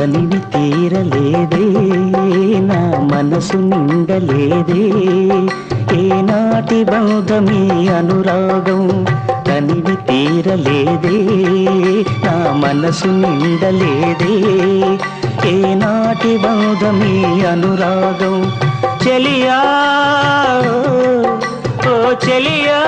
తనివి తీరలేదే నా మనసు నిండలేదే ఏనాటి బంధమీ అనురాగం తనివి తీరలేదే నా మనసు నిండలేదే ఏనాటి బంధమీ అనురాగం చెలియా ఓ చెలియా